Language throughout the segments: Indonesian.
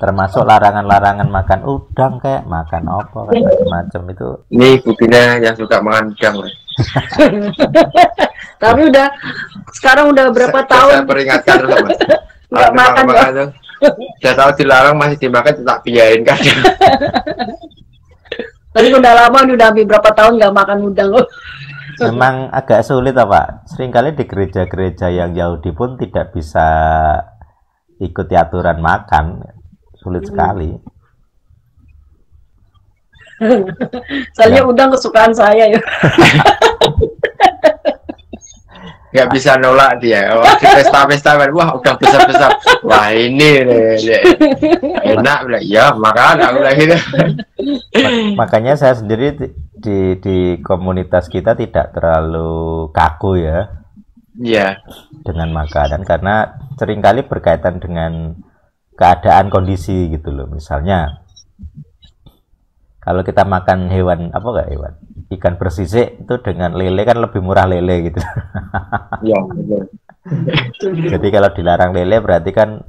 Termasuk larangan-larangan makan udang kayak makan apa kayak macam-macam itu. Ini buktinya yang suka makan udang. Tapi sekarang udah berapa tahun saya peringatkan terus Mas. nggak makan ya. Tuh. Saya tahu dilarang masih dimakan tetap biayain kadang. Tapi udah lama udah habis berapa tahun nggak makan udang. Memang agak sulit Pak. Seringkali di gereja-gereja yang Yahudi pun tidak bisa ikuti aturan makan. Sulit sekali. Soalnya udang kesukaan saya ya. Nggak bisa nolak dia. Oh, di pesta-pesta kan, wah udang besar-besar. Wah ini enak, bilang ya makan. Aku lagi gitu. Makanya saya sendiri di komunitas kita tidak terlalu kaku ya. Iya. Dengan makanan karena seringkali berkaitan dengan keadaan kondisi gitu loh. Misalnya kalau kita makan hewan apa enggak hewan ikan bersisik itu dengan lele kan lebih murah lele gitu. Iya, betul. Jadi kalau dilarang lele berarti kan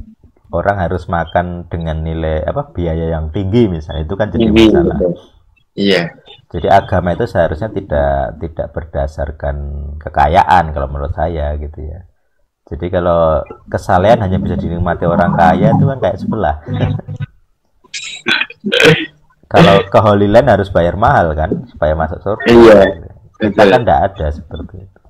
orang harus makan dengan nilai biaya yang tinggi misalnya, itu kan jadi masalah. Iya. Jadi agama itu seharusnya tidak berdasarkan kekayaan kalau menurut saya gitu ya. Jadi kalau kesalehan hanya bisa dinikmati orang kaya itu kan kayak sebelah. Kalau ke Holy Land harus bayar mahal kan supaya masuk surga. Iya. Kita kan tidak ada seperti itu.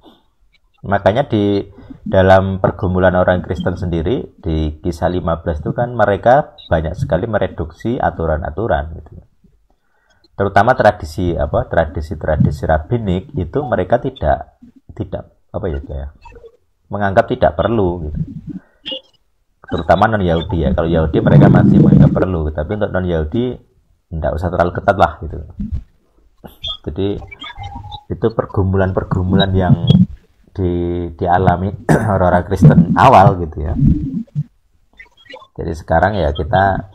Makanya di dalam pergumulan orang Kristen sendiri di Kisah 15 itu kan mereka banyak sekali mereduksi aturan-aturan gitu. Terutama tradisi rabbinik itu mereka tidak menganggap tidak perlu gitu. Terutama non Yahudi ya. Kalau Yahudi mereka masih menganggap perlu, tapi untuk non Yahudi tidak usah terlalu ketat lah gitu. Jadi itu pergumulan yang dialami orang-orang Kristen awal gitu ya. Jadi sekarang ya kita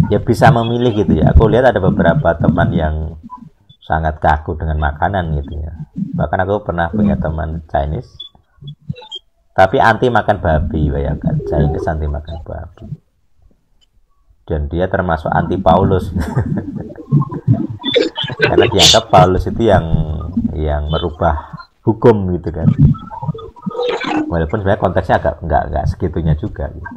ya bisa memilih gitu ya. Aku lihat ada beberapa teman yang sangat kaku dengan makanan gitu ya. Bahkan aku pernah punya teman Chinese tapi anti makan babi, bayangkan. Chinese anti makan babi. Dan dia termasuk anti Paulus. Karena dianggap Paulus itu yang merubah hukum gitu kan. Walaupun sebenarnya konteksnya enggak segitunya juga gitu.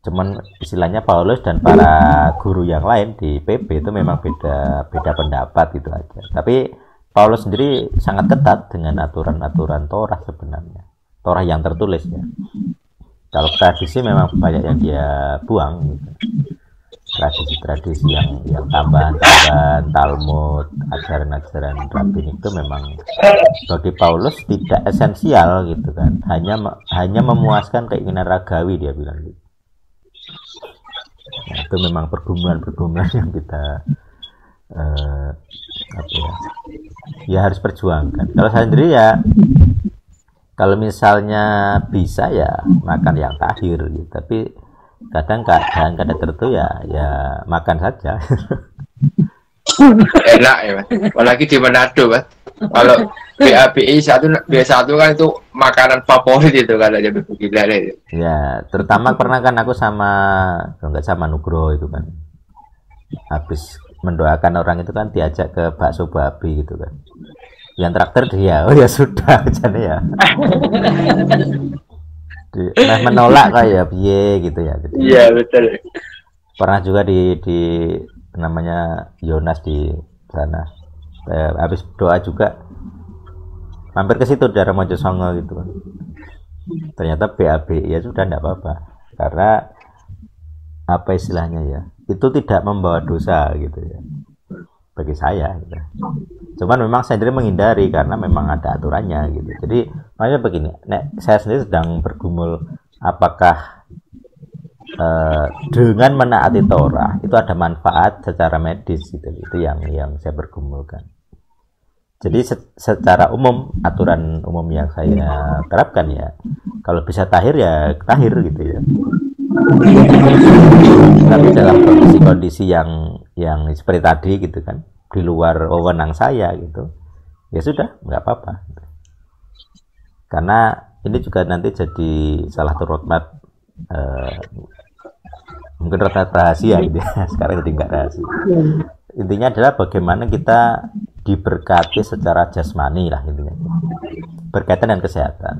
Cuman istilahnya Paulus dan para guru yang lain di PB itu memang beda pendapat gitu aja. Tapi Paulus sendiri sangat ketat dengan aturan-aturan Torah sebenarnya. Torah yang tertulis ya. Kalau tradisi memang banyak yang dia buang gitu. Tradisi-tradisi yang tambahan-tambahan, Talmud, ajaran-ajaran rabbinik itu memang bagi Paulus tidak esensial gitu kan. Hanya memuaskan keinginan ragawi, dia bilang gitu. Nah, itu memang pergumulan yang kita harus perjuangkan. Kalau saya sendiri ya, kalau misalnya bisa ya makan yang tahir gitu. Tapi kadang tertentu ya makan saja. Enak ya Mas. Apalagi di Manado Mas. Kalau BABI B1 kan itu makanan favorit itu kan aja gila itu. Ya, terutama pernah kan aku sama Nugroho itu kan. Habis mendoakan orang itu kan diajak ke bakso babi gitu kan. Yang traktir dia, oh ya sudah jadi ya. Menolak kayak piye gitu ya. Iya betul. Pernah juga di namanya Yonas di sana. Habis doa juga mampir ke situ daerah Mojosongo gitu kan. Ternyata BAB ya sudah enggak apa-apa. Karena apa istilahnya ya? Itu tidak membawa dosa gitu ya. Bagi saya gitu. Cuman memang saya sendiri menghindari karena memang ada aturannya gitu. Jadi makanya begini, saya sendiri sedang bergumul apakah dengan menaati Torah itu ada manfaat secara medis gitu. Itu yang saya bergumulkan. Jadi secara umum aturan umum yang saya terapkan ya, kalau bisa tahir ya tahir gitu ya. Tapi dalam kondisi yang seperti tadi gitu kan, di luar wewenang saya gitu, ya sudah nggak apa-apa. Karena ini juga nanti jadi salah satu roadmap mungkin rata rahasia gitu ya. Sekarang jadi nggak rahasia. Intinya adalah bagaimana kita diberkati secara jasmani lah intinya, berkaitan dengan kesehatan.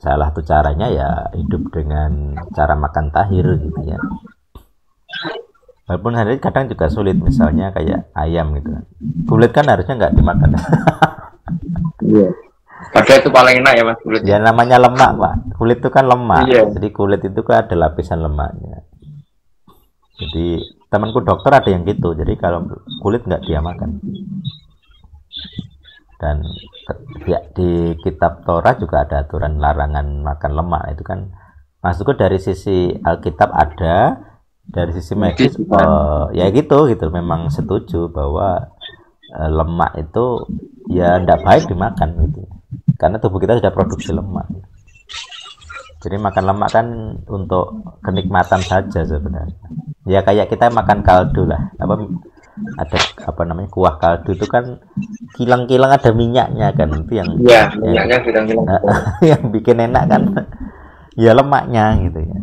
Salah satu caranya ya hidup dengan cara makan tahir gitu ya. Walaupun hari kadang juga sulit, misalnya kayak ayam gitu. Kulit kan harusnya nggak dimakan. Iya. Padahal itu paling enak ya Mas kulit. Ya namanya lemak Pak. Kulit itu kan lemak. Iya. Jadi kulit itu kan ada lapisan lemaknya. Jadi temanku dokter ada yang gitu. Jadi kalau kulit nggak dia makan. Dan di kitab Torah juga ada aturan larangan makan lemak. Itu kan maksudku dari sisi Alkitab ada, dari sisi medis ya gitu memang setuju bahwa lemak itu ya tidak baik dimakan gitu. Karena tubuh kita sudah produksi lemak. Jadi makan lemak kan untuk kenikmatan saja sebenarnya. Ya kayak kita makan kaldu lah. Ada namanya kuah kaldu itu kan kilang-kilang ada minyaknya kan, itu yang minyaknya kilang-kilang. Yang bikin enak kan ya lemaknya gitu ya.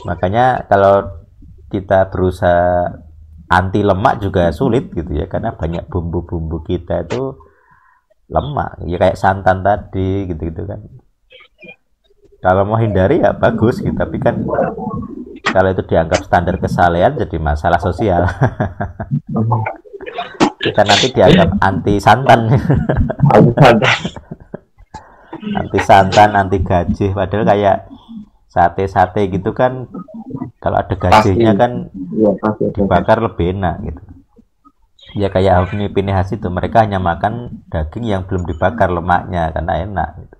Makanya kalau kita berusaha anti lemak juga sulit gitu ya, karena banyak bumbu-bumbu kita itu lemak ya, kayak santan tadi gitu kan. Kalau mau hindari ya bagus gitu, tapi kan kalau itu dianggap standar kesalehan jadi masalah sosial. Kita nanti dianggap anti santan. Anti santan, anti gajih, padahal kayak sate-sate gitu kan kalau ada gajihnya kan dibakar lebih enak gitu. Ya kayak Hafni Pinehas itu, mereka hanya makan daging yang belum dibakar lemaknya karena enak gitu.